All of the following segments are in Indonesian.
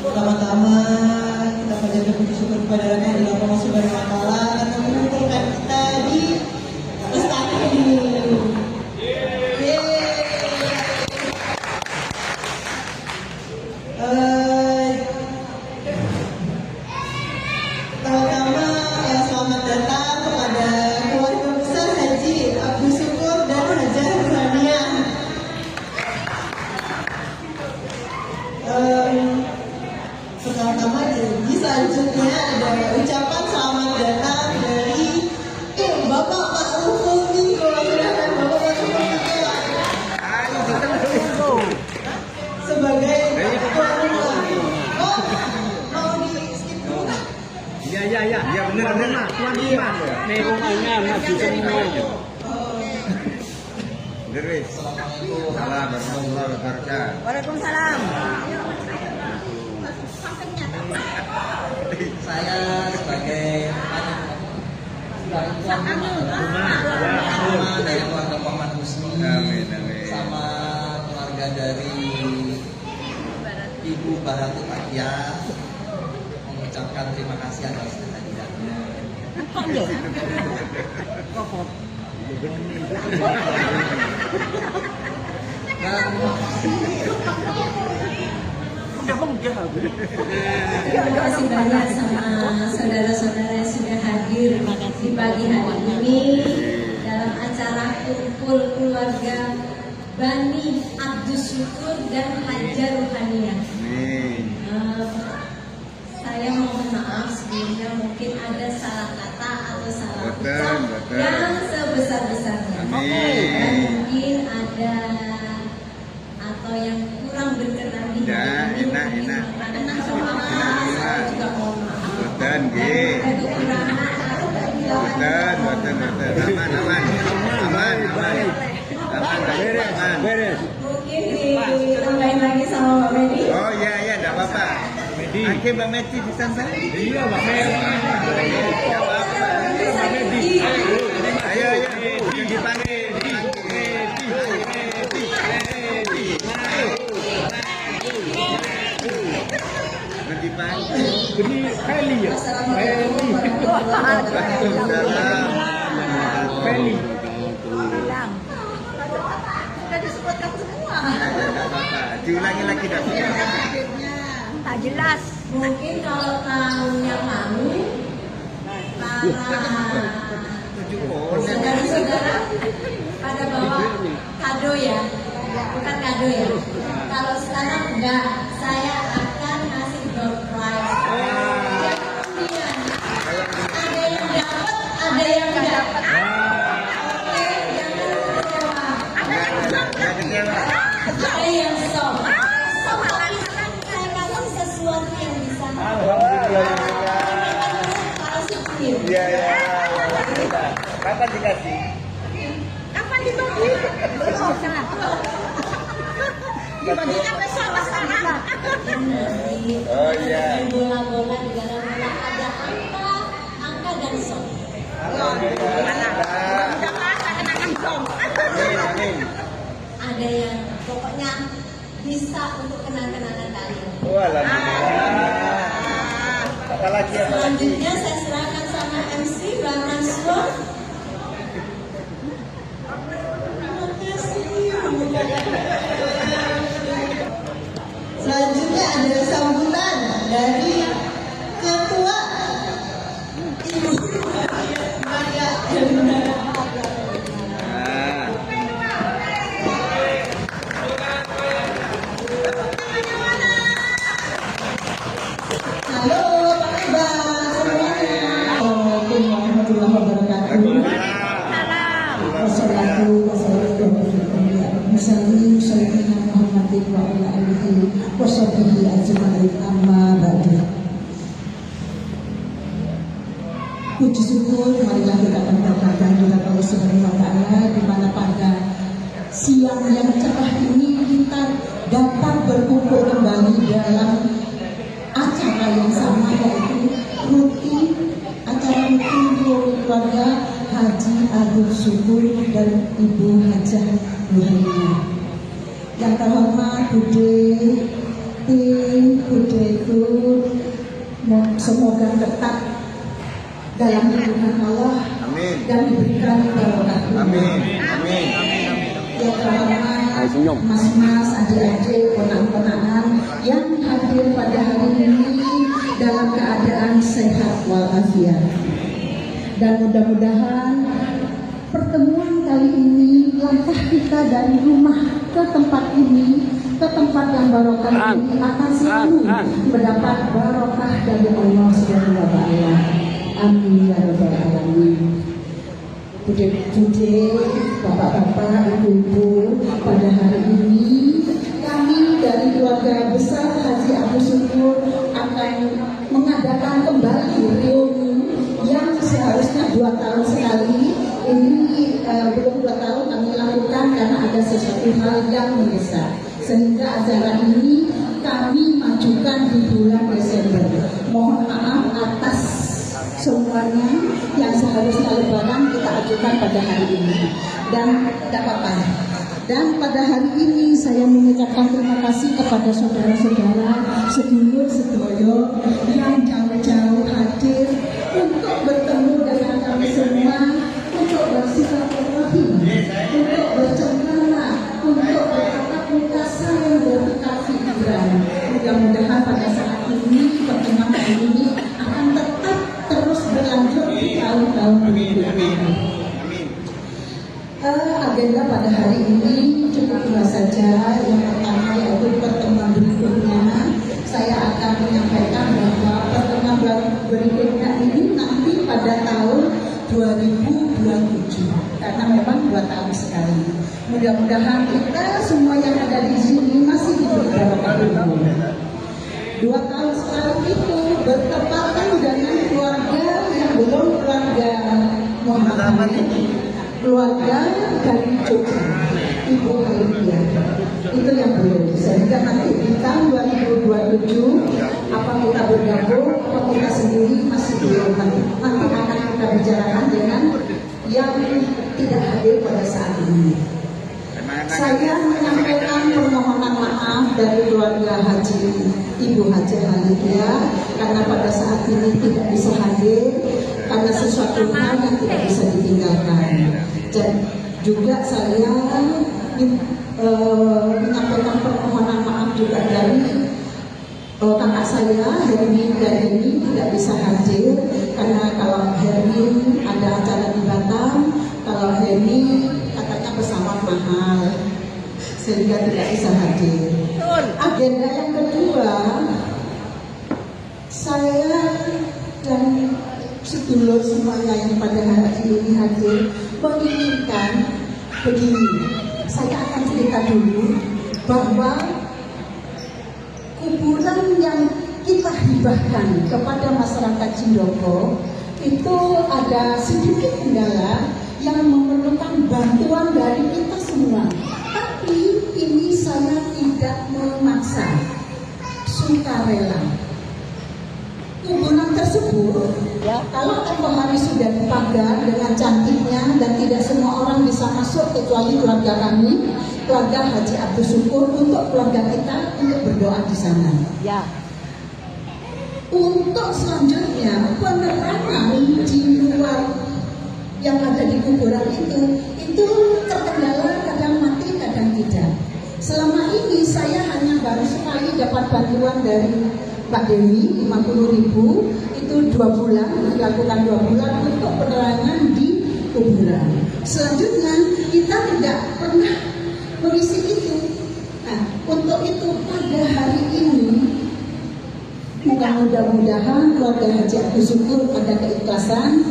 Pertama-tama kita panjatkan puji syukur kepada Allah Subhanahu wa taala karena mengumpulkan kita di istana ini. Pertama-tama selamat datang kepada keluarga besar Haji Abdus Syukur dan Hajah Ruhaniah. Pertama-tama jadi selanjutnya ada ucapan selamat datang dari Bapak Pak Rufus Minggu. Silakan Bapak Pak Rufus Minggu sebagai ketua rumah. Oh, mau di skip dulu? Ya benar Mas, tuan rumah. Nih rumahnya masih semua. Deris. Assalamualaikum warahmatullahi wabarakatuh. Waalaikumsalam. Saya sebagai Rumah dari keluarga Muhammad Husni sama keluarga dari Ibu Baratu Takia mengucapkan terima kasih atas kehadirannya. Terima kasih banyak sama saudara-saudara yang sudah hadir di pagi hari ini dalam acara kumpul keluarga Bani Abdus Syukur dan Hajah Ruhaniah. Saya mohon maaf sebelumnya mungkin ada salah kata atau salah ucap yang sebesar-besarnya. Dan mungkin ada atau yang kurang berkenan di hati ini. Saya juga mohon maaf. Dan ada kekurangan atau Beres. mungkin ditambahin lagi sama Mbak Medi. Oh iya, enggak apa-apa. Oke, Mbak Medi di sana. Iya, Mbak Medi. Enggak apa-apa. Ayo, dipanggil. Ini Feli ya? Assalamualaikum warahmatullahi wabarakatuh. Feli. Sudah disebutkan semua. Diulangi lagi dah. Tak jelas. Mungkin kalau tahun yang lalu para saudara-saudara pada bawa kado ya, bukan kado ya. Kalau sekarang enggak, saya akan ngasih door prize. Kemudian ada yang dapat, ada yang enggak. Oke, jangan kecewa. Ada yang sob. Sob lagi saya kasih sesuatu yang bisa. Kalau supir. Iya. Kapan dikasih? Kapan dibagi? Dibagikan besok sekarang. Oh iya. Bola-bola di dalam bola ada angka dan som. Amin. Ada yang pokoknya bisa untuk kenang-kenangan kalian. Alhamdulillah. Apalagi Selanjutnya saya serahkan sama MC Bang Nasrul. Terima kasih. Selanjutnya ada sambutan dari Ketua Ibu Maria Eluna. Halo Pak Iqbal semuanya. Assalamualaikum warahmatullahi wabarakatuh. Wassalatu wassalamu ala Muhammadin wa ala alihi wa sahbihi ajma'in amma ba'du. Puji syukur marilah kita panjatkan kepada Allah Subhanahu wa taala di mana pada siang yang cerah ini kita dapat berkumpul kembali dalam acara yang sama, yaitu acara rutin keluarga Haji Haji Abdul Syukur dan Ibu Hajah Nuhaina. Yang terhormat Bude Tim, Bude Ikut, semoga tetap dalam lindungan Allah. Amin. Dan diberikan barokah. Amin. Amin. Yang terhormat mas-mas, adik-adik, ponak-ponakan yang hadir pada hari ini dalam keadaan sehat walafiat. Dan mudah-mudahan pertemuan kali ini, langkah kita dari rumah ke tempat ini, ke tempat yang barokah ini akan selalu mendapat barokah dari Allah Subhanahu wa Ta'ala. Amin ya rabbal alamin. Bude-bude, bapak-bapak, ibu-ibu, pada hari ini kami dari keluarga besar Haji Abdul Syukur akan mengadakan kembali reuni yang seharusnya 2 tahun sekali. Ini belum 2 tahun kami lakukan karena ada sesuatu hal yang mendesak, sehingga acara ini kami majukan di bulan Desember. Mohon maaf atas semuanya yang seharusnya lebaran kita ajukan pada hari ini, dan tidak apa-apa. Dan pada hari ini saya mengucapkan terima kasih kepada saudara-saudara sedulur sedoyo yang jauh-jauh hadir untuk bertemu dengan kami semua, untuk bersilaturahim, untuk bercengkrama, untuk bertatap muka saling bertukar pikiran. Mudah-mudahan pada saat ini pertemuan ini akan tetap terus berlanjut di tahun-tahun berikutnya. Agenda pada hari ini cukup dua saja. Yang pertama yaitu pertemuan berikutnya. Saya akan menyampaikan bahwa pertemuan berikutnya ini nanti pada tahun 2027, karena memang 2 tahun sekali. Mudah-mudahan kita semua yang ada di sini masih diberi barokah umur. 2 tahun sekali itu bertepatan dengan keluarga yang belum keluarga Muhammad, keluarga dari Jogja, Ibu Halia. Itu yang belum. Sehingga nanti di tahun 2027 apa kita bergabung, apa kita sendiri masih belum. Nanti akan kita bicarakan dengan yang tidak hadir pada saat ini. Saya menyampaikan permohonan maaf dari keluarga Haji Ibu Hajah Halia karena pada saat ini tidak bisa hadir karena sesuatu hal yang tidak bisa ditinggalkan. Dan juga saya menyampaikan permohonan maaf juga dari kakak saya Hermin dan Heni tidak bisa hadir karena kalau Hermin ada acara di Batam, kalau Heni katanya pesawat mahal sehingga tidak bisa hadir. Agenda yang kedua, saya dan sedulur semuanya yang pada hari ini hadir menginginkan begini. Saya akan cerita dulu bahwa kuburan yang kita hibahkan kepada masyarakat Cindoko itu ada sedikit kendala yang memerlukan bantuan dari kita semua. Tapi ini saya tidak memaksa, sukarela. Kuburan tersebut, kalau tempoh hari sudah dipagar dengan cantiknya dan tidak semua orang bisa masuk kecuali keluarga kami, keluarga Haji Abdul Syukur, untuk keluarga kita untuk berdoa di sana. Ya. Untuk selanjutnya penerangan di luar yang ada di kuburan itu terkendala, kadang mati, kadang tidak. Selama ini saya hanya baru sekali dapat bantuan dari Mbak Dewi 50.000, itu 2 bulan, dilakukan 2 bulan untuk penerangan di kuburan. Selanjutnya kita tidak pernah mengisi itu. Nah, untuk itu pada hari ini mudah-mudahan keluarga Haji Abdul Syukur pada keikhlasan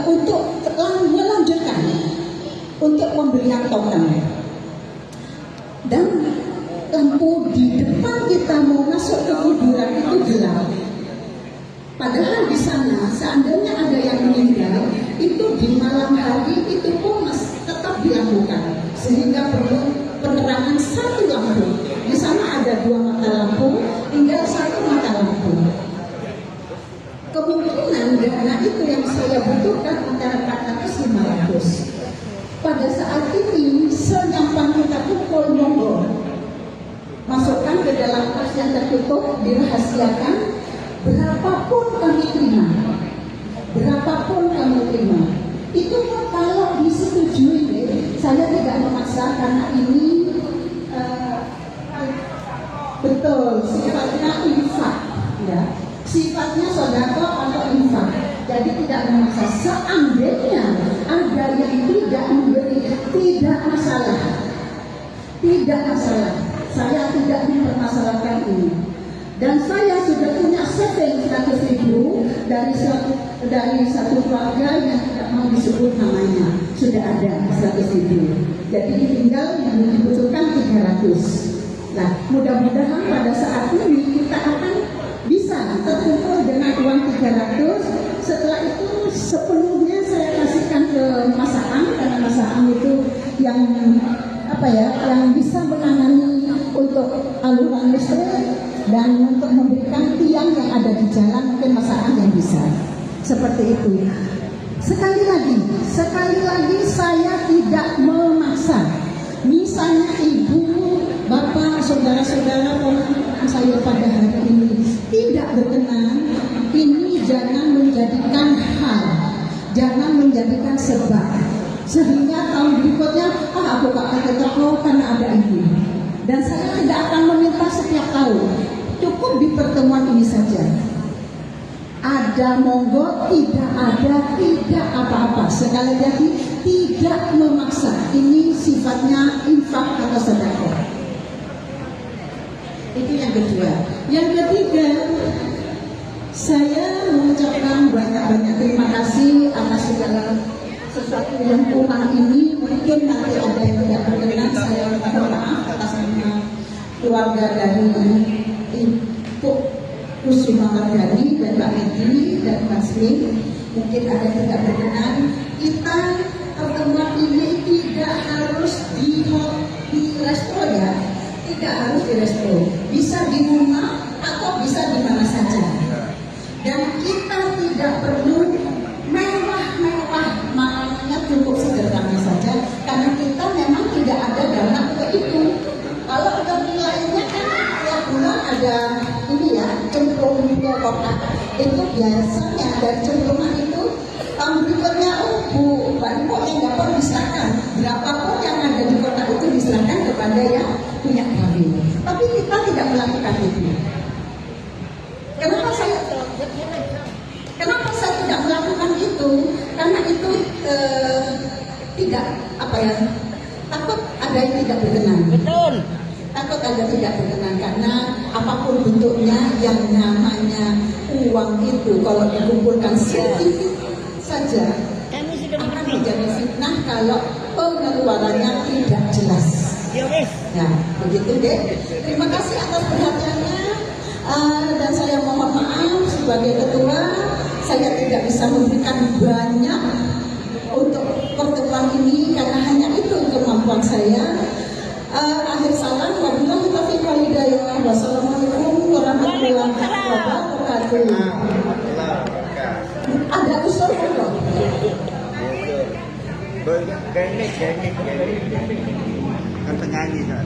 untuk melanjutkan untuk pembelian token dan lampu di depan kita mau masuk ke kuburan itu gelap. Padahal di sana seandainya ada yang meninggal itu di malam hari itu pun tetap dilakukan, sehingga perlu penerangan 1 lampu. Di sana ada 2 mata lampu, tinggal 1 mata lampu. Kemungkinan dana itu yang saya butuhkan antara 450 tutup, dirahasiakan. Berapapun kami terima, itu pun kalau disetujui, saya tidak memaksa karena ini betul sifatnya infak, ya, sifatnya sodako atau infak. Jadi tidak memaksa. Seandainya ada yang tidak memberi, tidak masalah. Saya tidak mempermasalahkan ini. Dan saya sudah punya saving 100.000 dari satu keluarga yang tidak mau disebut namanya. Sudah ada 100.000. Jadi tinggal yang dibutuhkan 300. Nah, mudah-mudahan pada saat ini kita akan bisa terkumpul dengan uang 300. Setelah itu sepenuhnya saya kasihkan ke Mas Aang, karena Mas Aang itu yang yang bisa menangani untuk aluran listrik dan untuk memberikan tiang yang ada di jalan, mungkin Mas Aang yang bisa. Seperti itu. Sekali lagi saya tidak memaksa. Misalnya ibu, bapak, saudara-saudara saya pada hari ini tidak berkenan, ini jangan menjadikan hal, jangan menjadikan sebab, sehingga tahun berikutnya aku gak tahu karena ada ini. Dan saya tidak akan meminta setiap tahun, cukup di pertemuan ini saja. Ada monggo, tidak ada, tidak apa-apa. Sekali lagi tidak memaksa. Ini sifatnya infak atau sedekah. Itu yang kedua. Yang ketiga, saya mengucapkan banyak-banyak terima kasih atas segala sesuatu yang kurang ini. Mungkin nanti ada yang tidak berkenan, saya minta maaf atas nama keluarga dari Ibu Kusuma Mardani dan Mbak Medi dan Mbak Sri. Mungkin ada yang tidak berkenan. Kita pertemuan ini tidak harus di resto, ya, tidak harus di resto, bisa di rumah atau bisa di mana saja. Dan kita tidak perlu mewah-mewah, makanya cukup sederhana saja, karena kita memang tidak ada dana untuk itu. Kalau ada nilainya kan tiap bulan ada ini ya, cemplung kotak, itu biasanya dari cemplungan itu tahun berikutnya Bu Mbak yang dapat diserahkan, berapapun yang ada di kotak itu diserahkan kepada yang punya kami. Tapi kita tidak melakukan itu. Kenapa saya tidak melakukan itu? Karena itu tidak takut ada yang tidak berkenan. Betul. Takut ada tidak berkenan karena apapun bentuknya yang namanya uang itu kalau dikumpulkan sedikit saja akan menjadi fitnah kalau pengeluarannya tidak jelas. Nah, begitu deh. Terima kasih atas perhatiannya. Dan saya mohon maaf sebagai ketua, saya tidak bisa memberikan banyak untuk pertemuan ini karena hanya itu kemampuan saya. Akhir salam, wabillahi taufiq wal hidayah. Wassalamualaikum warahmatullahi wabarakatuh. Ada usul dong? Ganik. Kata nyanyi kan?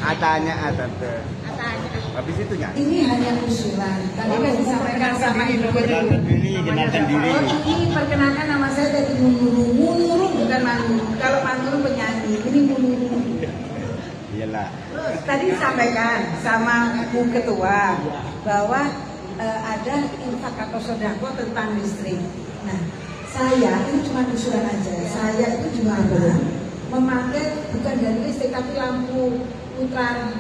Atanya. Habis itu nyanyi. Ini hanya usulan. Tadi kan disampaikan sama Ibu Kenalkan diri. Ini perkenalkan nama saya dari Munuru, bukan Manuru. Kalau Manuru penyanyi, ini Munuru. Iyalah. Tadi disampaikan sama Bu Ketua bahwa ada infak atau sodako tentang listrik. Nah, saya ini cuma usulan aja. Saya itu jualan memakai bukan dari listrik tapi lampu putra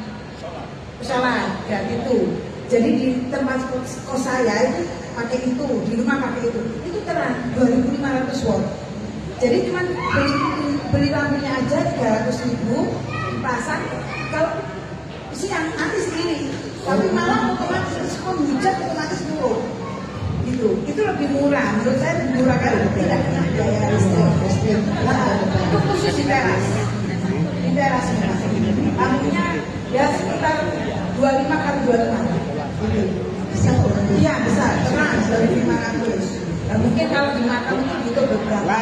solar, ya itu. Jadi di tempat kos saya itu pakai itu, di rumah pakai itu terang 2.500 watt. Jadi cuma beli lampunya aja 300.000 dipasang. Kalau siang nanti sendiri, tapi malam otomatis hujan otomatis turun. Gitu. Itu lebih murah. Menurut saya lebih murah kan tidak punya biaya listrik. Itu khusus di teras. Di teras lampunya ya sekitar 25 kali 25. Iya besar, terang 2.500. Nah, mungkin kalau di makam itu butuh beberapa.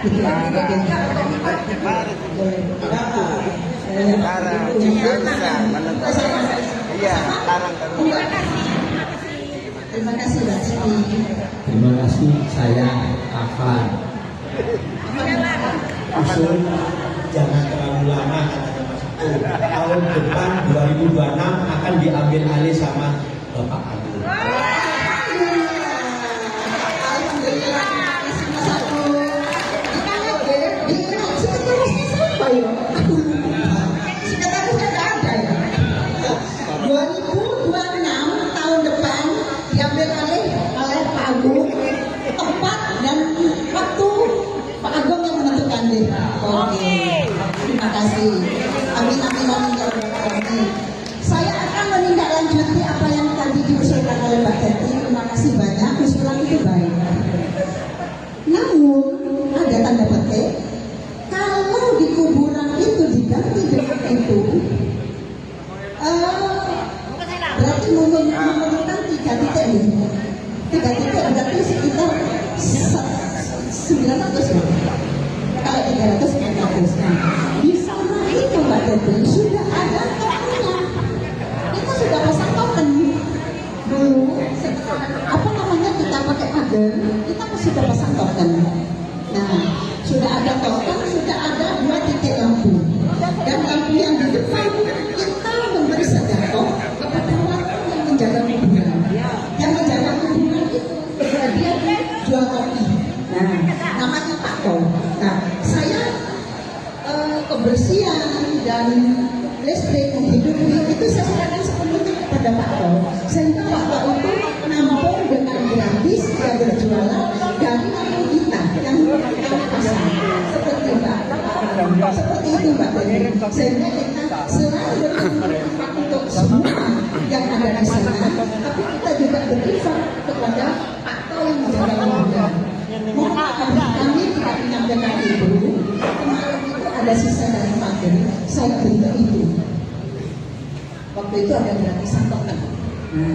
gitu. Sekarang juga bisa menentukan. Iya, sekarang kan. Terima kasih Mbak Siti. Terima kasih, saya Afan. Usul jangan terlalu lama kata Mas Aku. Tahun depan 2026 akan diambil alih sama Bapak Agung. Alhamdulillah, terima kasih Mas Aku. Kita lihat deh, di sekretarisnya siapa ya? Sekretarisnya nggak ada ya. 2026 tahun depan diambil alih oleh Pak Agung. Tempat dan waktu Pak Agung yang menentukan deh. Oke. Terima kasih. Amin amin amin ya Rabbal alamin. Saya akan menindaklanjuti apa yang tadi diusulkan oleh Mbak Teti. Terima kasih banyak. Usulan itu baik. Namun ada tanda petik. Kalau di kuburan itu diganti dengan itu, berarti memerlukan 3 titik ini. 3 titik berarti sekitar 900 ya. Kalau 300 900. Nah, di sana itu Mbak Teti sudah ada tokennya. Kita sudah pasang token dulu. Apa namanya, kita pakai pagar, kita sudah pasang token. Nah, sudah ada token, sudah ada 2 titik lampu. Dan lampu yang di depan kita memberi sedekah kepada warga yang menjaga kuburan. Yang menjaga kuburan itu dia jual kopi. Nah, namanya Pak Ko. Nah, saya kebersihan dan listrik menghidupi itu saya serahkan sepenuhnya kepada Pak Ko. Sehingga Pak Ko itu nampung dengan gratis dia berjualan dari lampu kita yang pasang. Seperti Mbak. Seperti itu Mbak Teti. Sehingga kita selalu berinfak untuk semua yang ada di sana, tapi kita juga berinfak kepada Pak Ko yang menjaga kuburan. Kami tidak menyampaikan itu. Kemarin itu ada sisa dari pagar, saya beri ke ibu. Waktu itu ada gratisan token,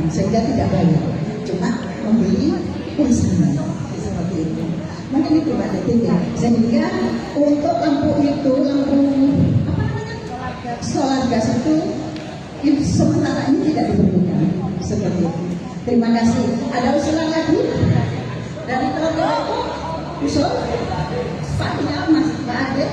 sehingga tidak bayar, cuma membeli pulsanya seperti itu. Mungkin itu Mbak Teti ya. Sehingga untuk lampu itu, lampu apa namanya, solar gas itu sementara ini tidak diperlukan seperti itu. Terima kasih. Ada usulan lagi dari teman-teman? Usul? Paknya Mas Mbak Ade?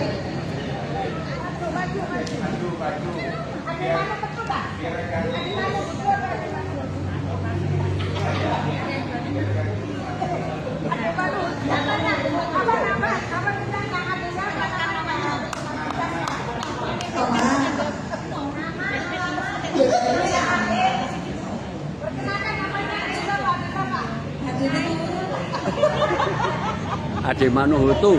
Ade Manuhutu.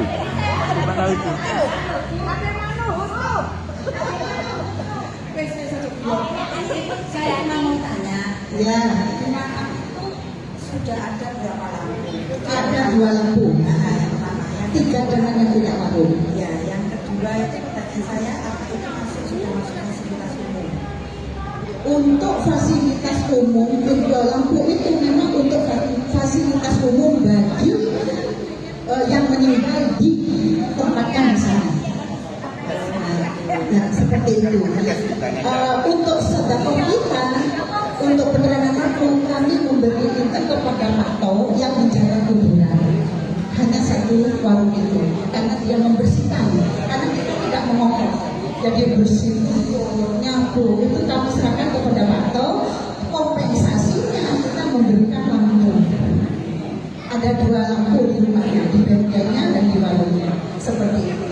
Saya mau tanya, Ya, sudah ada berapa lampu? ada 2 lampu. Nah, yang pertama, yang 3 dengan yang tidak mampu. ya, yang kedua itu pertanyaan saya, apa itu sudah masuk fasilitas umum? Untuk fasilitas umum, kedua lampu itu memang untuk fasilitas umum bagi yang meninggal ditempatkan di sana. Nah, seperti itu. Untuk sedekah kita, untuk penerangan makmum, kami memberi itu kepada Pak To yang menjaga kuburan. Hanya 1 warung itu, karena dia membersihkan. Karena kita tidak mengotor, jadi bersih, nyapu itu kami serahkan kepada Pak To. Kompensasinya kita memberikan lampu. Ada 2 lampu di rumahnya, di bengkelnya dan di warungnya, seperti itu.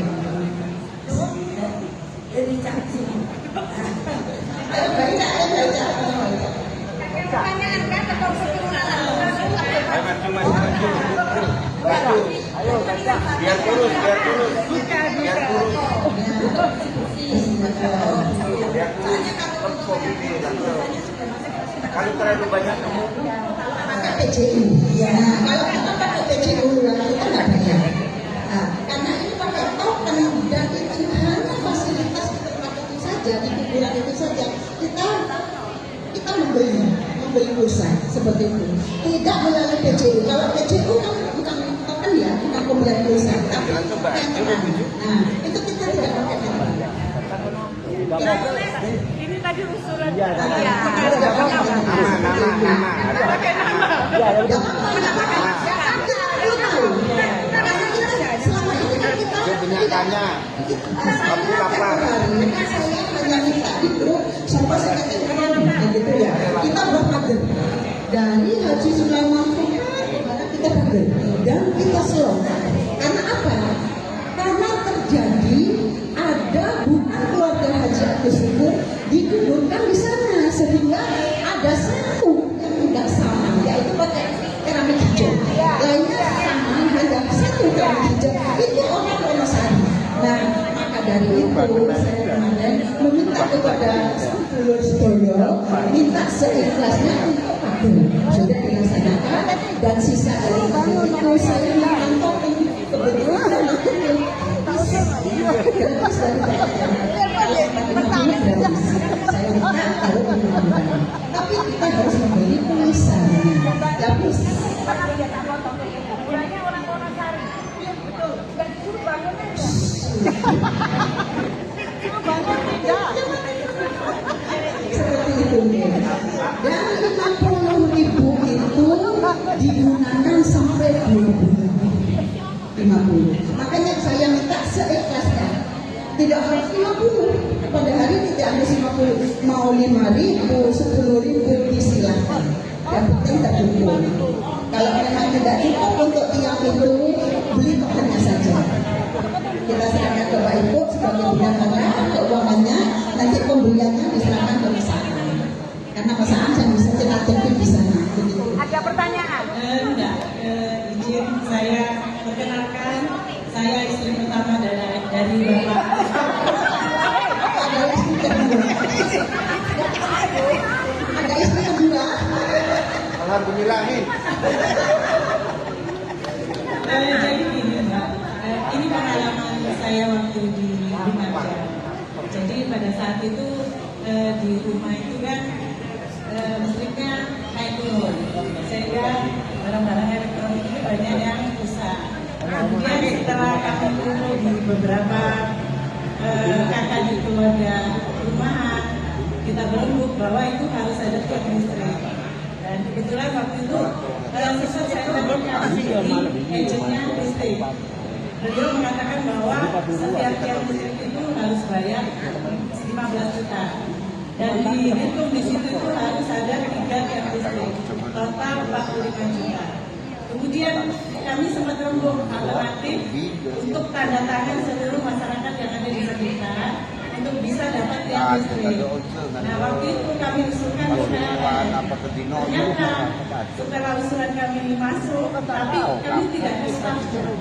Jadi caci. Ayo baca. Pertanyaan kan atau Ayo baca. Biar kurus. Kalau terlalu banyak Pakai PCU. Ya, kalau kita pakai PCU kita nggak bayar. Nah, karena ini pakai token dan itu hanya fasilitas di tempat itu saja, di kuburan itu saja. Kita membeli pulsa seperti itu. Tidak melalui PCU. Kalau PCU kan bukan token ya kita pemberian pulsa. Tapi nah itu kita tidak pakai kendaraan. Ini tadi usulan. Iya, Iya. Kebanyakannya aku lapar. Saya hanya minta di grup sampai saya katakan gitu ya. Kita berpager dari Haji Sulaiman kepada kita pager dan kita slow. Karena apa? Karena terjadi ada bukan keluarga Haji Agus itu dikuburkan di sana sehingga ada satu yang tidak sama yaitu pakai keramik hijau. Lainnya sama hanya satu keramik hijau itu orang Wonosari. Nah maka dari itu saya kemarin meminta kepada sedulur-sedulur minta seikhlasnya untuk pager sudah dilaksanakan dan sisa dari pager itu saya mengantongi kebetulan gratis dari saya minta kalau teman-teman tapi kita harus membeli tulisannya tapi seperti itu dan 50.000 itu digunakan sampai 2 bulan 50. Makanya saya minta seikhlasnya tidak harus 50 pada hari tidak harus 50 mau 5.000 10.000 disilahkan yang penting terkumpul. Kalau memang tidak cukup untuk tiap itu beli tokennya saja kita serahkan ke Pak Ibu sebagai bendahara keuangannya nanti pembeliannya diserahkan ke perusahaan karena perusahaan yang bisa kita tertib di sana. Ada pertanyaan? Enggak, izin saya perkenalkan, saya istri pertama dari Bapak. Ada istri kedua. Ada istri kedua. Alhamdulillah nih. Jadi gini Mbak, ini pengalaman saya waktu di Binaga. Jadi pada saat itu di rumah itu kan listriknya naik turun sehingga barang-barang elektronik itu banyak yang rusak. Kemudian setelah kami kumpul di beberapa kakak di keluarga rumahan, kita berembuk bahwa itu harus ada tiap listrik. Dan kebetulan waktu itu sesuai saya komunikasi di agentnya listrik. Beliau mengatakan bahwa setiap tiap listrik itu harus bayar 15 juta. Dan dihitung di situ itu harus ada 3 tiap listrik, total 45 juta. Kemudian kami sempat rembuk alternatif untuk tanda tangan seluruh masyarakat yang ada di sekitar untuk bisa dapat tiap listrik. Nah waktu itu kami usulkan ke PLN. Ternyata setelah usulan kami masuk, tapi kami tidak setuju.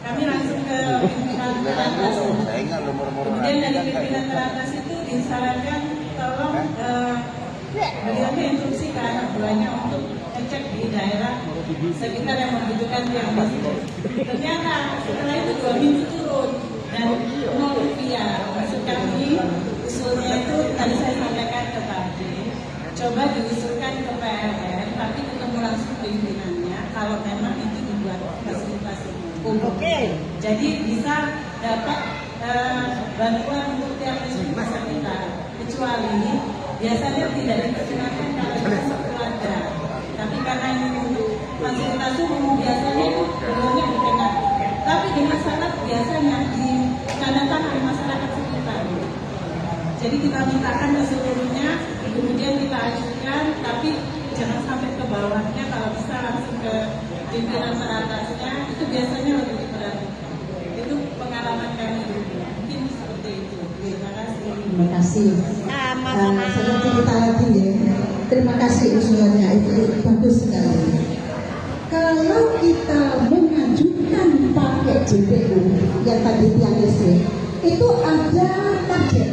Kami langsung ke pimpinan teratas. Kemudian dari pimpinan teratas itu disarankan tolong beliaunya instruksi ke anak buahnya untuk ngecek di daerah sekitar yang membutuhkan tiap listrik. Ternyata setelah itu 2 minggu turun dan 0 rupiah. Maksud kami usulnya itu tadi saya sampaikan ke Pak Haji, coba diusulkan ke PLN tapi ketemu langsung pimpinannya kalau memang itu dibuat fasilitas umum. Jadi bisa dapat bantuan untuk tiap listrik kita, kecuali biasanya tidak dipergunakan kalau keluarga. Tapi karena ini untuk fasilitas umum biasanya itu belumnya dikenakan. Tapi di masyarakat biasanya ditandatangan masyarakat sekitar. Jadi kita mintakan ke seluruhnya, kemudian kita ajukan, tapi jangan sampai ke bawahnya, kalau bisa langsung ke pimpinan teratasnya, itu biasanya lebih diperhatikan. Itu pengalaman kami dulu. Mungkin seperti itu. Terima kasih. Terima kasih. Saya cerita lagi ya. Terima kasih usulannya itu bagus sekali. Kalau kita mengajukan pakai JPU yang tadi tiang listrik, itu ada target.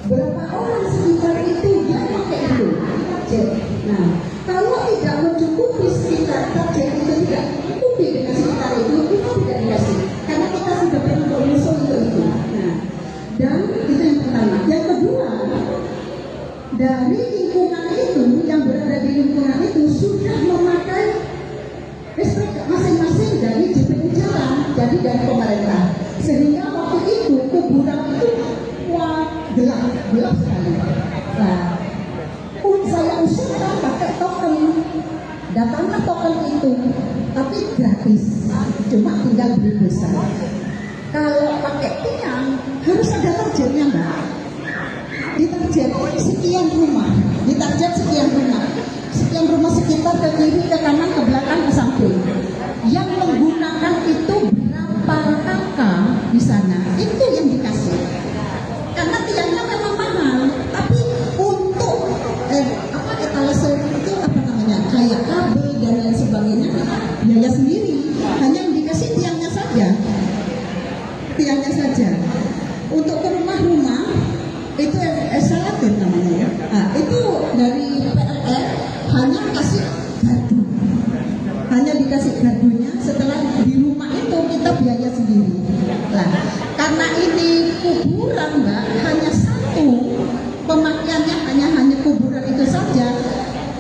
Berapa orang sekitar itu yang pakai itu target. Nah, kalau tidak mencukupi sekitar target itu tidak mencukupi dengan sekitar itu tidak dikasih. Karena kita sudah pernah berusaha untuk itu. Nah, dan itu yang pertama. Yang kedua, dari lingkungan itu yang berada di lingkungan itu sudah memakai listrik masing-masing dari JPU tadi dari pemerintah. Sehingga waktu itu kuburan itu wah gelap sekali. Nah, saya usulkan pakai token, datanglah token itu, tapi gratis, cuma tinggal beli pulsa. Kalau pakai tiang harus ada targetnya mbak. Ditarget sekian rumah, sekian rumah sekitar ke kiri, ke kanan, ke belakang, ke samping. Yang menggunakan itu berapa kakak di sana, itu yang dikasih. Karena tiangnya memang mahal, tapi untuk etalase itu kayak kabel dan lain sebagainya, biaya sendiri. Hanya yang dikasih tiangnya saja. Untuk ke rumah-rumah itu eskalator namanya ya. Nah, itu dari PLN hanya dikasih gardunya. Setelah di rumah itu kita biaya sendiri. Nah, karena ini kuburan mbak, hanya satu pemakaiannya hanya kuburan itu saja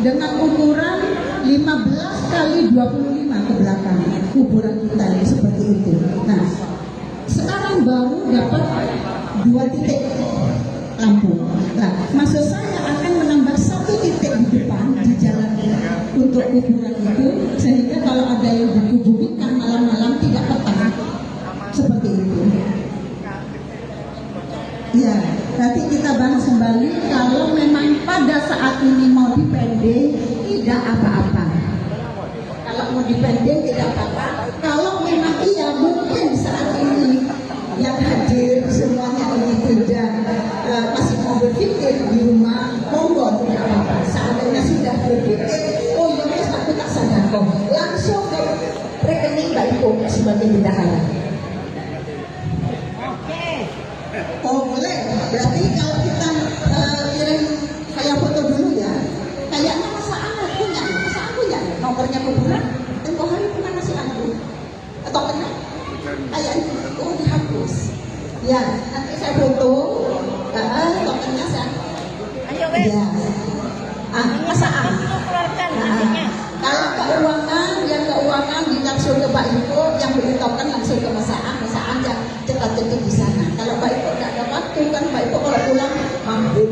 dengan ukuran 15 kali 25 ke belakang kuburan kita ini seperti itu. Nah, sekarang baru dapat 2 titik lampu. Nah, maksud saya akan menambah 1 titik di depan di jalan untuk kuburan itu, sehingga kalau ada yang dikuburkan malam-malam tidak petang seperti itu. Ya, nanti kita bahas kembali. Kalau memang pada saat ini mau dipending, tidak apa-apa. Kalau mau dipending tidak apa-apa. Kalau memang iya, mungkin saat ini yang hadir semuanya ini tidak masih mau berpikir di rumah, monggo tidak apa-apa. Seandainya sudah berpikir, oh ya aku tak sadar kok, langsung ke rekening Mbak Iko sebagai bendahara. Oh boleh, berarti kalau kita kirim kayak foto dulu ya, kayaknya masa punya nomornya kuburan, tempoh hari pernah ngasih aku, atau pernah? Kayaknya dihapus. Ya, nanti saya foto, tokennya saya. Ayo wes. Ya. Masaan. Keluarkan Nah, hasilnya. kalau keuangan langsung ke Pak Iko, yang beli token langsung ke masaan yang cepat-cepat di sana. Kalau Pak Iko tidak ada waktu kan, Pak Iko kalau pulang mabuk.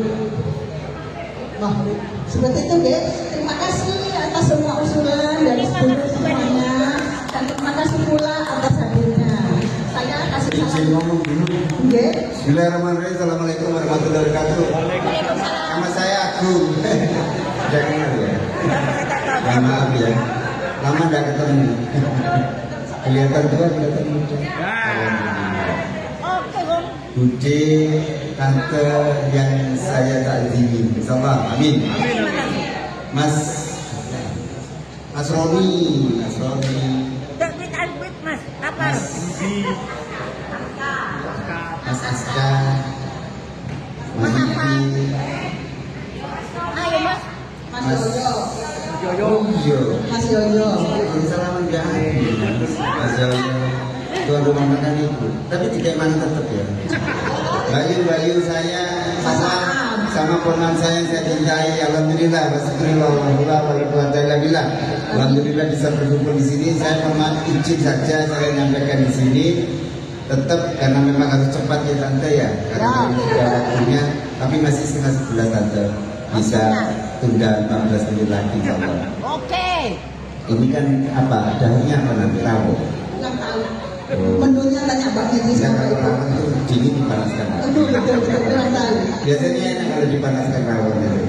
Seperti itu deh. Terima kasih atas semua usulan dari semuanya, dan terima kasih pula atas hadirnya. Saya kasih Izin salam. ngomong dulu. Oke. Bismillahirrahmanirrahim. Assalamualaikum warahmatullahi wabarakatuh. Nama saya Agung. Jangan kenal ya. Mohon maaf ya. Lama tidak ketemu. Kelihatan tua, kelihatan muda. Oke, Bung. Bude, tante yang saya takzimi. Insyaallah. Amin. Mas Roni. Tak duit Mas. Apa? Mas Aska. Mas Ibi. Ayo Mas. Mas Yoyo. Mas Yoyo. Salaman jahat. Mas Yoyo. Tuan rumah makan itu. Tapi tidak mana tetap ya. Bayu saya sama ponakan saya yang saya cintai. Alhamdulillah. Alhamdulillah bisa berkumpul di sini. Saya mohon izin saja saya menyampaikan di sini. Tetap karena memang harus cepat ya tante ya. Karena sudah waktunya. Tapi masih setengah 11 tante. Bisa tunda 14 menit lagi insyaallah. Oke. Ini kan apa? Daunnya apa nanti? Rawon. Nggak tahu. Menunya tanya Mbak Fitri Ya sama kalau Ibu. rawon itu dingin dipanaskan. Betul, kurang tahu. Biasanya enak kalau dipanaskan rawon itu.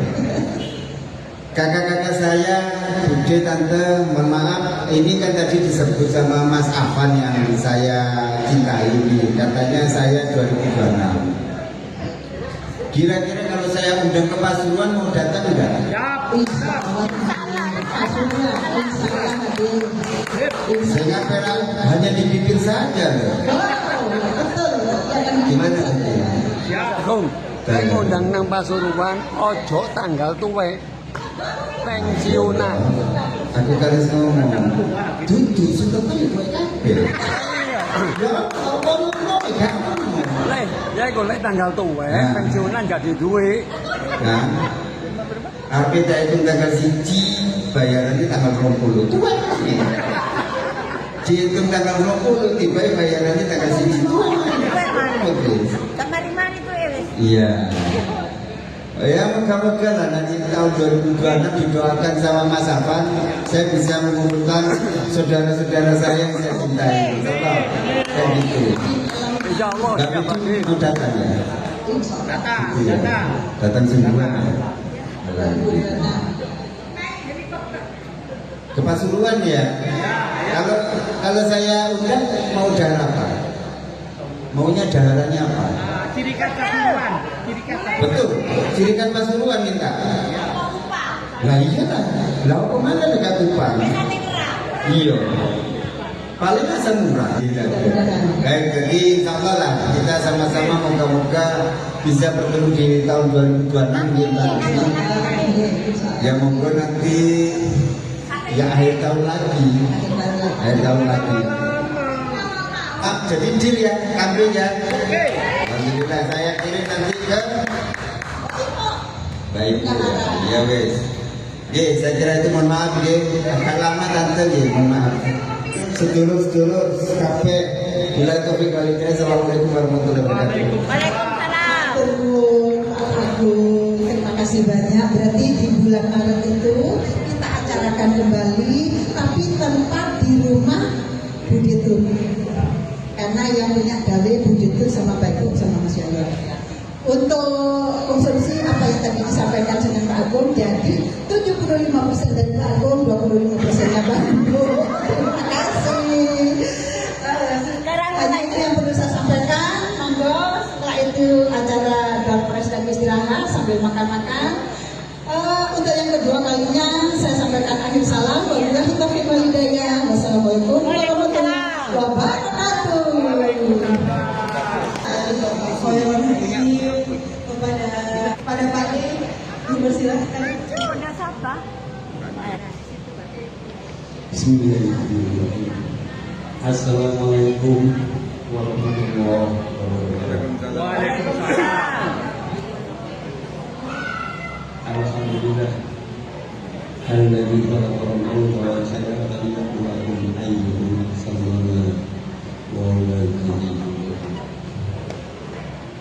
Kakak-kakak saya, Bude, tante, mohon maaf. Ini kan tadi disebut sama Mas Afan yang saya cintai ini. Katanya saya 2026. Kira-kira kalau saya undang ke Pasuruan mau datang enggak? Saya perak hanya di bibir saja loh. Gimana nanti? Kum, ngundang nang Pasuruan, ojo tanggal tuwe pensiunan. Aku harus ngomong. Dudu sudah kali kowe kabeh. Ya, kalau ngomong ya. Ya iku lek tanggal tuwe pensiunan gak di duwe. Nah, apa tak itu tanggal 1 bayarannya tanggal 20. dihitung tanggal 20 tiba bayarannya tanggal 1. Oke. Kemarin mana itu Elis? Iya. Ya moga-moga lah nanti tahun 2026 didoakan sama Mas Afan, saya bisa mengumpulkan saudara-saudara saya yang saya cintai. Contoh kayak gitu. Insya Allah. Tapi itu mau datang ya. Datang semua. Ke Pasuruan ya. Kalau saya undang mau dahar apa? Maunya daharannya apa? Ciri khas Pasuruan. Betul, ciri khas Pasuruan minta. Lah iya lah, lah kemana dekat Kupang? Iya, paling asal murah. Baik, jadi insya Allah lah kita sama-sama moga-moga bisa bertemu di tahun 2026 di ya moga nanti ya akhir tahun lagi. Jadi deal ya, ambil ya. Alhamdulillah saya kirim nanti ke. Baik ya wes. Saya kira itu mohon maaf agak lama tante mohon maaf. Sedulur kafe. Bila topik kali ini assalamualaikum warahmatullahi wabarakatuh. Waalaikumsalam. Terima kasih banyak. Berarti di bulan Maret itu kita acarakan kembali, tapi tempat di rumah begitu. Karena yang punya gawe begitu sama Pak Agung sama Mas Yoyo. Untuk konsumsi apa yang tadi disampaikan dengan Pak Agung, jadi 75% dari Pak Agung, 25%-nya Pak Agung. Terima kasih. Hanya itu yang perlu saya sampaikan. Monggo setelah itu acara Dalpres dan istirahat sambil makan-makan. Untuk yang kedua kalinya saya sampaikan akhir salam. Wabillahi taufiq wal hidayah. Wassalamualaikum warahmatullahi wabarakatuh. Kepada Pak D, dipersilahkan. Udah siapa? Bismillahirrahmanirrahim. Assalamualaikum warahmatullahi wabarakatuh. Waalaikumsalam. Alhamdulillah. Alladzi khalaqal mauta wal hayata liyabluwakum ayyukum ahsanu amala.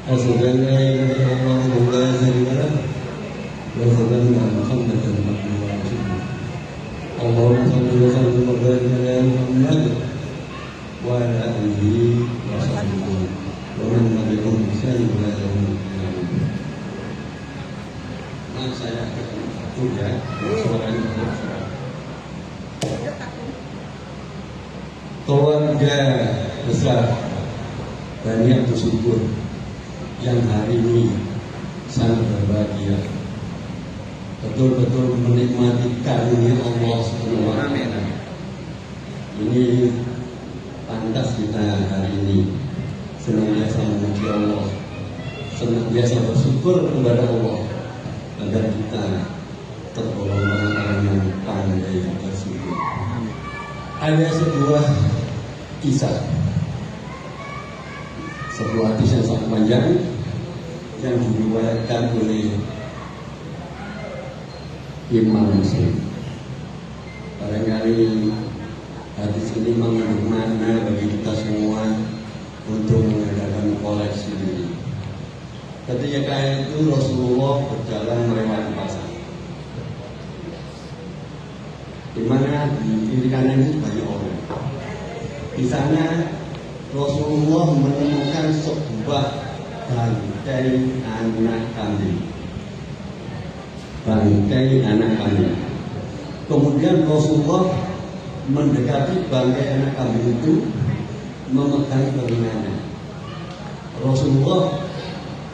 أشهد أن لا إله إلا الله وحده لا شريك له وأشهد أن محمدا عبده ورسوله اللهم صل وسلم وبارك على محمد وعلى آله وصحبه ومن تبعهم بإحسان إلى يوم القيامة. Saya sudah suaranya keluarga besar banyak bersyukur yang hari ini sangat berbahagia, betul-betul menikmati karunia Allah Subhanahu wa Ta'ala. Ini pantas kita hari ini senantiasa memuji Allah, senantiasa bersyukur kepada Allah agar kita tergolong orang yang pandai bersyukur. Ada sebuah kisah, sebuah hadis yang sangat panjang yang diriwayatkan oleh Imam Muslim. Barangkali hadis ini mengandung makna bagi kita semua untuk mengadakan koleksi ini. Ketika itu Rasulullah berjalan melewati pasar, di mana di kiri kanan itu banyak orang. Di sana Rasulullah menemukan sebuah bangkai anak kambing. Kemudian Rasulullah mendekati bangkai anak kambing itu, memegang telinganya. Rasulullah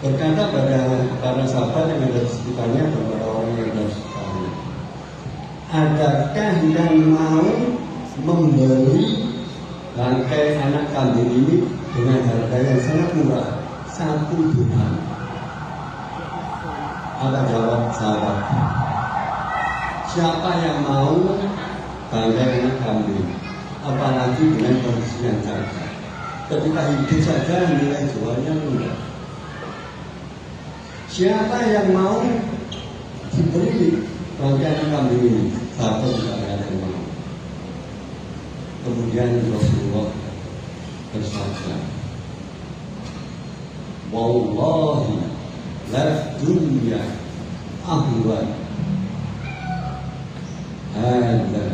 berkata pada para sahabat yang ada di sekitarnya, kepada orang yang ada di sekitarnya, adakah yang mau membeli bangkai anak kambing ini dengan harga yang sangat murah, 1 dirham? Apa jawab sahabat? Siapa yang mau bangkai anak kambing, apalagi dengan kondisi yang cacat? Ketika hidup saja nilai jualnya murah. Siapa yang mau dibeli bangkai anak kambing ini? Sahabat tidak ada yang mau. Kemudian Rasulullah bersabda, wallahi la dunya ahwan hadza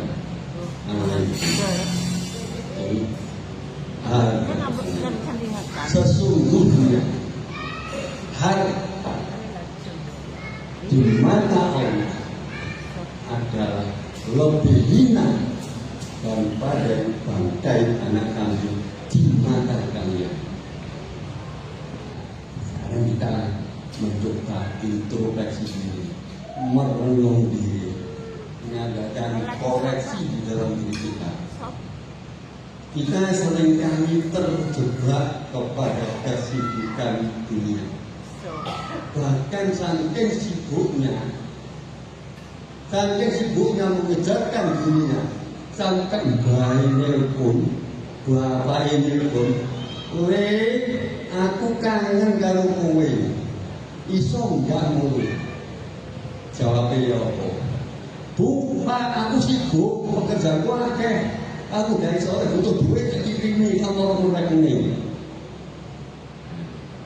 sesungguhnya harta di mata Allah adalah lebih hina daripada bangkai anak kambing di mata kalian. Sekarang kita mencoba introspeksi diri, merenung diri, mengadakan koreksi di dalam diri kita. Kita seringkali terjebak kepada kesibukan dunia. Bahkan saking sibuknya mengejarkan dunia, sampai bayi pun, bapak ini pun, aku kangen karo kowe, iso enggak mulu? Jawabnya ya apa? Bu, Pak, aku sibuk, pekerjaanku akeh. Aku dari sore butuh duit dikirimi sama orang rekening.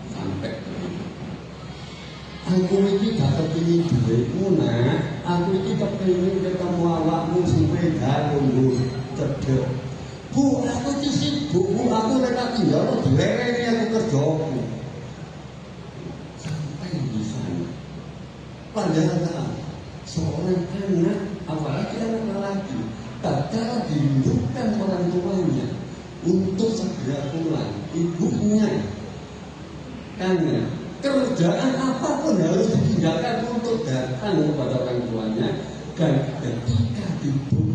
Sampai aku ini gak kepingin duitmu, nak. Aku ini kepingin ketemu awakmu supaya gak nunggu cedek. Bu, aku ini sibuk, Bu, aku lewat tinggal dilereni aku kerjaku. Sampai di sana. Padahal seorang anak, apalagi anak lelaki, tatkala dirindukan orang tuanya untuk segera pulang, ibunya, karena kerjaan apapun harus ditinggalkan untuk datang kepada orang tuanya. Dan ketika ibu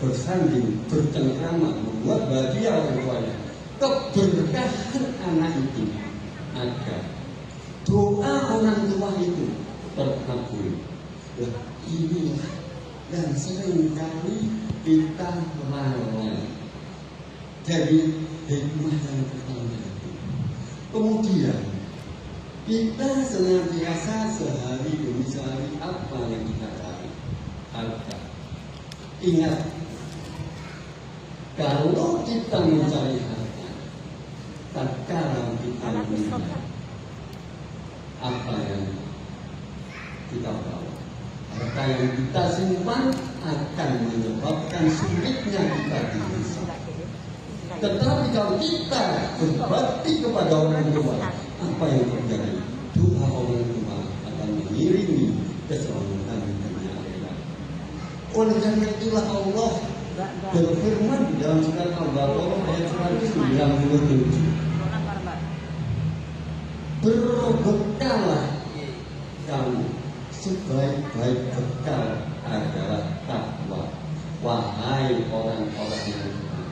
bersanding, bercengkrama, membuat bahagia orang tuanya, keberkahan anak itu agar doa orang tua itu terkabul. Inilah yang sering kali kita lalai. Jadi hikmah yang pertama itu. Kemudian kita senantiasa sehari demi sehari apa yang kita cari? Harta. Ingat, kalau kita mencari harta, tatkala kita melihat apa yang kita bawa, harta yang kita simpan akan menyebabkan sulitnya kita dihisap. Tetapi kalau kita berbakti kepada orang tua, apa yang terjadi? Doa orang tua akan mengiringi keselamatan dunia akhirat. Oleh karena itulah Allah berfirman di dalam surat Al-Baqarah ayat 197, berbekallah kamu, sebaik-baik bekal adalah takwa, wahai orang-orang yang beriman.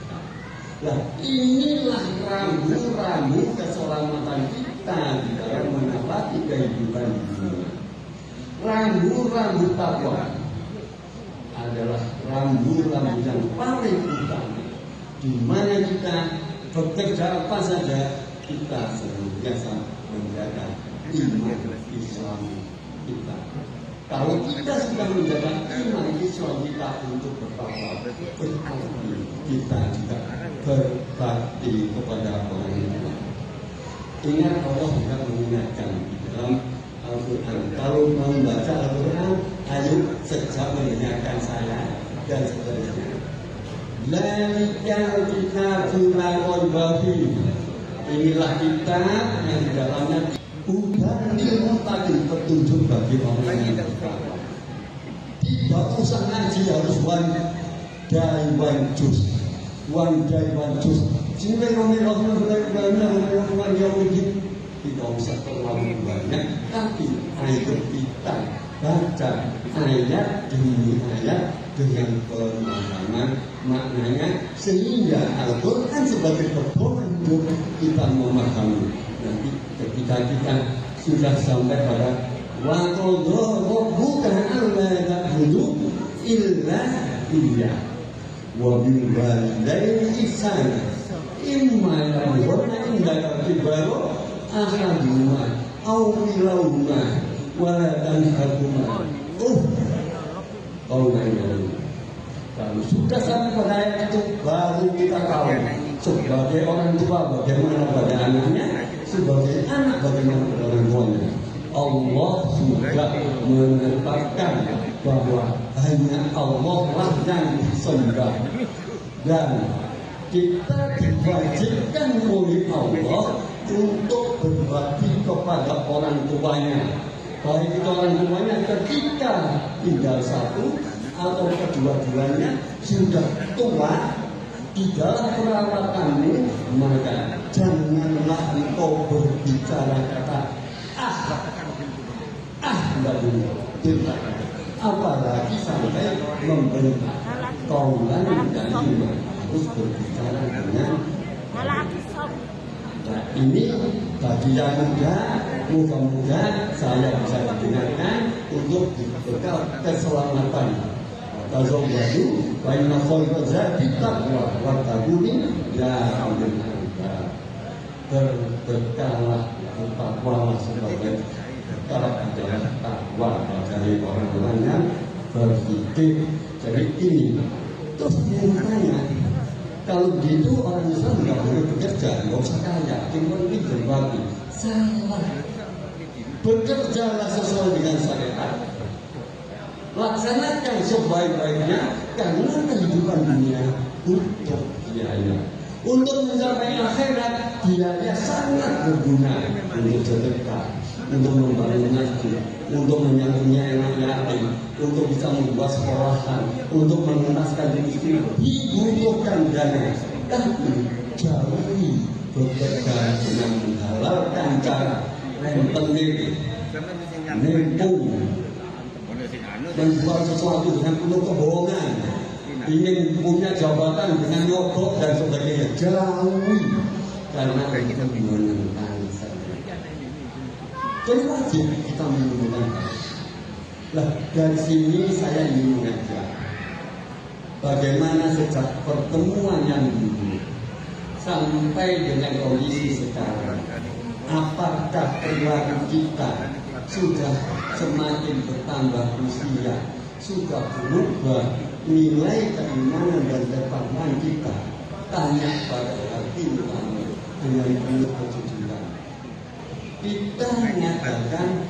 Nah, inilah rambu-rambu keselamatan kita di dalam menapaki kehidupan dunia. Rambu-rambu takwa adalah rambu-rambu yang paling utama, di mana kita bekerja apa saja kita senantiasa menjaga iman Islam kita. Kalau kita sudah menjaga iman Islam kita untuk bertakwa, berarti kita juga berbakti kepada orang tua. Ingat, Allah juga mengingatkan di dalam Al-Quran. Kalau mau membaca Al-Quran, ayo sejak mendengarkan saya dan seterusnya. Lalikal kitabul bafi. Inilah kitab yang di dalamnya udah ilmu tadi petunjuk bagi orang yang bertakwa. Tidak usah ngaji harus one day one juz. Tidak usah terlalu banyak, tapi ayo kita baca ayat demi ayat dengan pemahaman maknanya, sehingga Al-Quran sebagai pedoman hidup kita memahami. Nanti ketika kita sudah sampai pada waqadha rabbuka alla ta'budu illa iyyah wa bil walidayni ihsana imma yablughanna indaka al-kibara ahaduhuma aw kilahuma wa la tanharhuma qawlan Kalau sudah sampai pada ayat itu, baru kita tahu sebagai orang tua bagaimana pada anaknya, sebagai anak bagaimana pada orang tuanya. Allah sudah menetapkan bahwa hanya Allah lah yang disembah, dan kita diwajibkan oleh Allah untuk berbakti kepada orang tuanya, baik itu orang tuanya ketika tinggal satu atau kedua-duanya sudah tua. Di dalam perawatanmu, maka janganlah engkau berbicara kata tidak boleh, apalagi sampai membentak kaulan dan harus berbicara dengan. Nah, ini bagi yang muda, mudah-mudahan saya bisa digunakan untuk bekal keselamatan. Tazawwadu wa inna khairal zadi taqwa wattaquni ya ulil albab. Berbekalah takwa sebagai bekal adalah takwa dari orang-orang yang berpikir. Jadi ini terus yang tanya, kalau gitu orang Islam nggak boleh bekerja, nggak usah kaya, cuma ini berbagi. Salah. Bekerjalah sesuai dengan syariat. Laksanakan sebaik-baiknya, karena kehidupan dunia untuk biaya. Untuk mencapai akhirat, biaya sangat berguna untuk sedekah, untuk membangun masjid, untuk menyambungnya anak yatim, untuk bisa membuat sekolahan, untuk mengenaskan istri, dibutuhkan dana. Tapi jauhi bekerja dengan menghalalkan cara rentenir, nipu, menjual sesuatu dengan penuh kebohongan, ingin punya jabatan dengan nyogok dan sebagainya. Jauhi, karena itu menentang saya. Jadi wajib kita menentukan. Nah, dari sini saya ingin mengajak bagaimana sejak pertemuan yang dulu sampai dengan kondisi sekarang, apakah perilaku kita sudah semakin bertambah usia, sudah berubah nilai keimanan dan ketakwaan kita. Tanya pada hati kami dengan penuh kejujuran. Kita mengadakan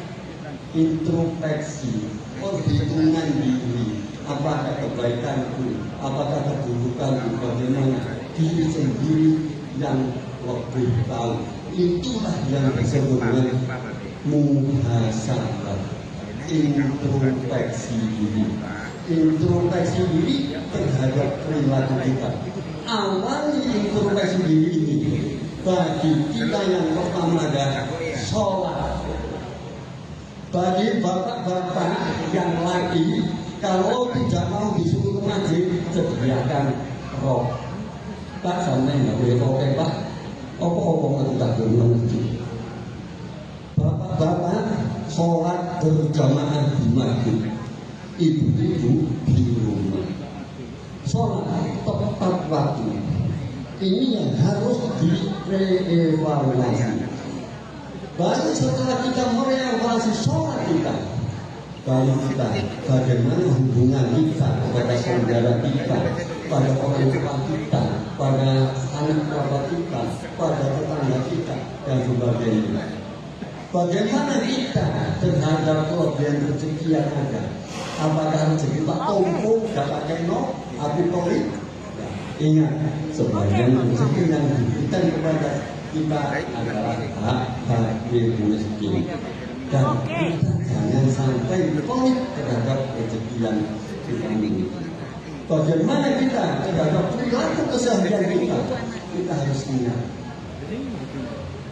introspeksi, perhitungan diri, apakah kebaikanku, apakah keburukanku, bagaimana diri sendiri yang lebih tahu. Itulah yang disebut dengan muhasabah, introspeksi diri. Introspeksi diri terhadap perilaku kita. Awal introspeksi diri ini bagi kita yang pertama adalah sholat. Bagi bapak-bapak yang lagi, kalau tidak mau disuruh ke masjid, sediakan rok. Pak, sampai nggak boleh pakai Pak. Apa-apa tidak boleh masjid. Bapak-bapak sholat berjamaah di masjid, ibu-ibu di rumah. Sholat tepat waktu. Ini yang harus direvaluasi. Baru setelah kita merevaluasi sholat kita, baru kita bagaimana hubungan kita kepada saudara kita, pada orang tua kita, pada anak kerabat kita, pada tetangga kita, dan sebagainya. Bagaimana kita terhadap kelebihan rezeki yang ada? Apakah rezeki tak tumpuk, gak pakai no, api tolik? Ingat, sebagian rezeki yang diberikan kepada kita adalah hak fakir miskin. Dan kita jangan sampai tolik terhadap rezeki yang kita miliki. Bagaimana kita terhadap perilaku keseharian kita harus ingat.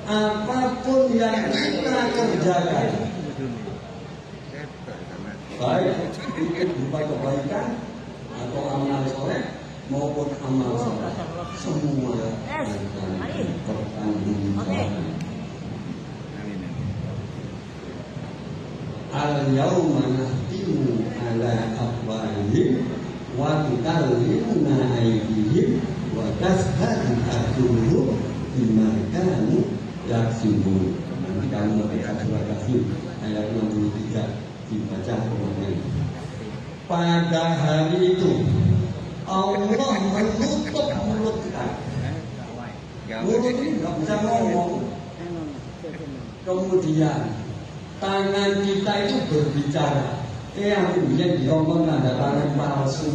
Apapun yang kita kerjakan, baik itu berupa kebaikan atau amal soleh maupun amal soleh, semua akan bertanggungjawab. Al-yawma nahtimu ala afwahihim wa tukallimuna aydihim wa tashhadu arjuluhum bima kanu yaksibun. Nanti kamu membaca surat Yasin ayat 63 dibaca kemudian. Pada hari itu Allah menutup mulut kita. Mulut ini nggak bisa ngomong. Kemudian tangan kita itu berbicara. Aku bilang diomong ada tangan palsu.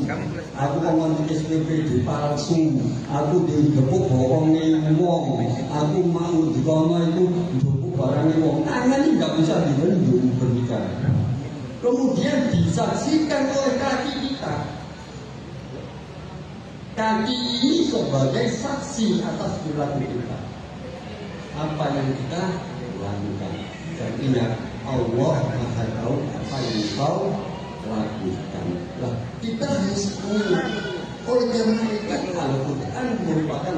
Aku ngomong di SPPD palsu. Aku digepuk bokongnya wong. Aku mau dikono itu digepuk barangnya wong. Tangan ini nggak bisa dibendung berbicara. Kemudian disaksikan oleh kaki kita. Kaki ini sebagai saksi atas perilaku kita. Apa yang kita lakukan. Dan ingat, Allah Maha Tahu apa yang kau lakukan. Nah, kita harus ingat. Oleh karena itu, Al-Quran merupakan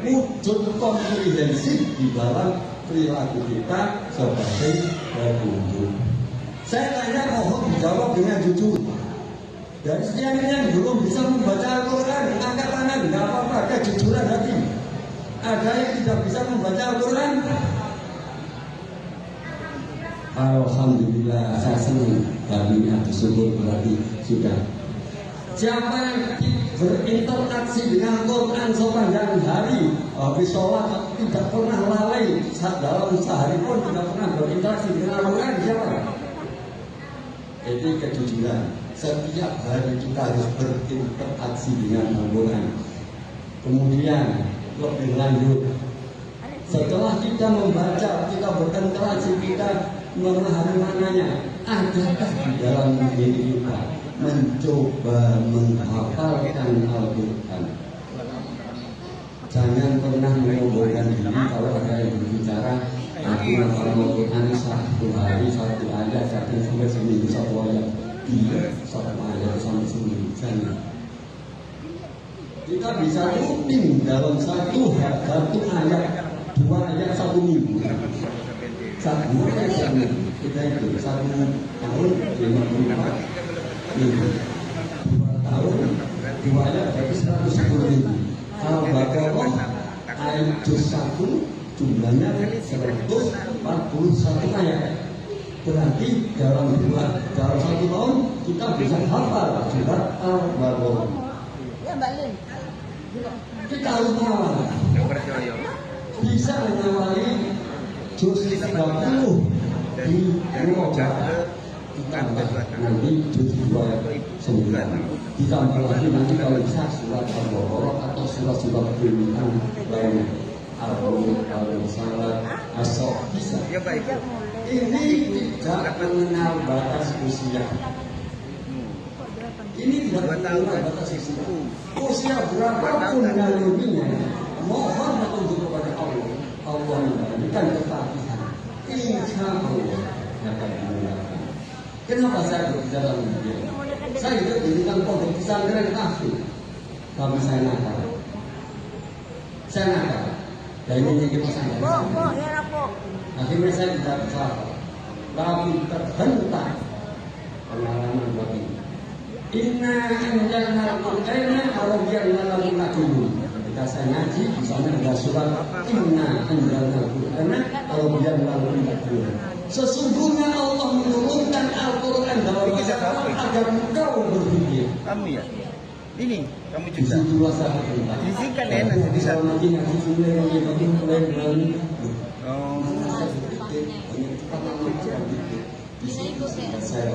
wujud komprehensif di dalam perilaku kita sebagai petunjuk. Saya tanya, mohon dijawab dengan jujur. Dari sekian yang belum bisa membaca Al-Quran, angkat tangan, tidak apa-apa, kejujuran hati. Ada yang tidak bisa membaca Al-Quran? Alhamdulillah, saya senang. Kami ada syukur berarti sudah. Siapa yang berinteraksi dengan Quran sepanjang hari, habis sholat tidak pernah lalai, dalam sehari pun tidak pernah berinteraksi dengan Al-Quran, siapa? Itu kejujuran. Setiap hari kita harus berinteraksi dengan Al-Quran. Kemudian lebih lanjut, setelah kita membaca, kita berinteraksi, kita memahami maknanya, adakah di dalam diri kita mencoba menghafalkan Al-Quran? Jangan pernah menyombongkan diri kalau ada yang berbicara aku menghafal Al-Quran satu hari, satu ayat, satu sampai seminggu, satu ayat. Iya, satu ayat sampai seminggu. Jangan. Kita bisa rutin dalam satu ayat, dua ayat satu minggu. Satu ayat kita itu 1 tahun 54 minggu. 2 tahun 2 ayat berarti 110 minggu. Al-Baqarah ayat juz 1 jumlahnya 141 ayat. Berarti dalam 1 tahun kita bisa hafal surat Al-Baqarah. Ya Mbak Lin. Kita harus mengawal. Bisa mengawali juz 30 di Murojaah. Nanti juz 29. Ditambah lagi nanti kalau bisa surat Al-Baqarah atau surat-surat pilihan lainnya. Al-Salat, As-Sof bisa. Ini tidak mengenal batas usia. Ini tidak mengenal batas usia. Usia berapapun nalurinya, mohon petunjuk kepada Allah. Allah memberikan ketaatan. Insya Allah akan dimudahkan. Kenapa saya berbicara demikian? Saya juga dirikan pondok pesantren kafir. Tapi saya nakal. Dan ini kita pesantren. Akhirnya saya tidak bisa. Tapi terhentak pengalaman begini. Inna anjalna al-Qur'ana Arabiyyan lakum. Ketika saya ngaji, di sana ada surat Inna anjalna al-Qur'ana Arabiyyan lakum. Sesungguhnya Allah menurunkan Al-Quran dalam bahasa Arab agar engkau berpikir. Kamu ya? Ini kamu juga. Disitulah saya berkata. Isikan enak di sana. Saya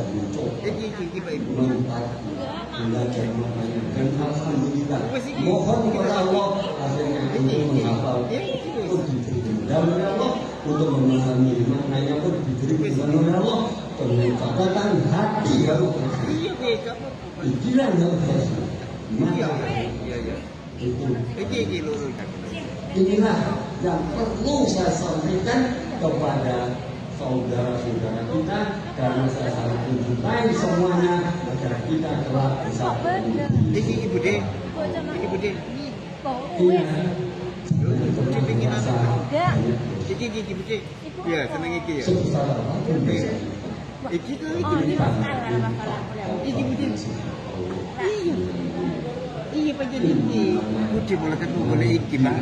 belajar maknanya dan alhamdulillah mohon kepada Allah akhirnya untuk menghafal pun diberi kemudahan Allah untuk memahami maknanya pun diberi kemudahan Allah peningkatan hati harus bersih pikiran harus bersih inilah yang perlu saya sampaikan kepada saudara-saudara kita karena saya sangat mencintai semuanya agar kita kelak bisa Ini Ibu De. Iya. Iki Ibu De. Ya, seneng iki ya. Sebesar apapun bisa. Iki tuh Oh, ini masalah. Iki Ibu De. Iya Pak jadi iki. Ibu De boleh ketemu boleh iki, Pak.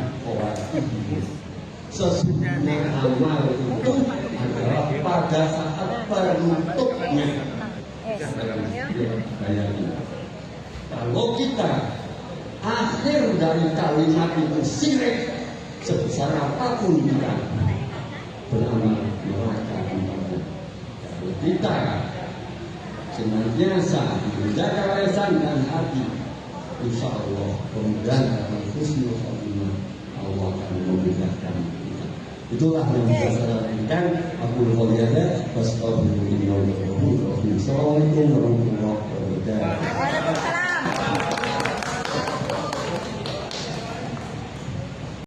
Sesungguhnya amal itu adalah pada saat penutupnya. Bayangin. Kalau kita akhir dari kalimat itu syirik sebesar apapun kita beramal neraka tempatnya. Kalau kita senantiasa menjaga lisan dan hati, insya Allah kemudian dalam husnul khotimah Allah akan memudahkan kita. Itulah yang bisa saya lakukan. Aku berkata, Assalamualaikum warahmatullahi wabarakatuh.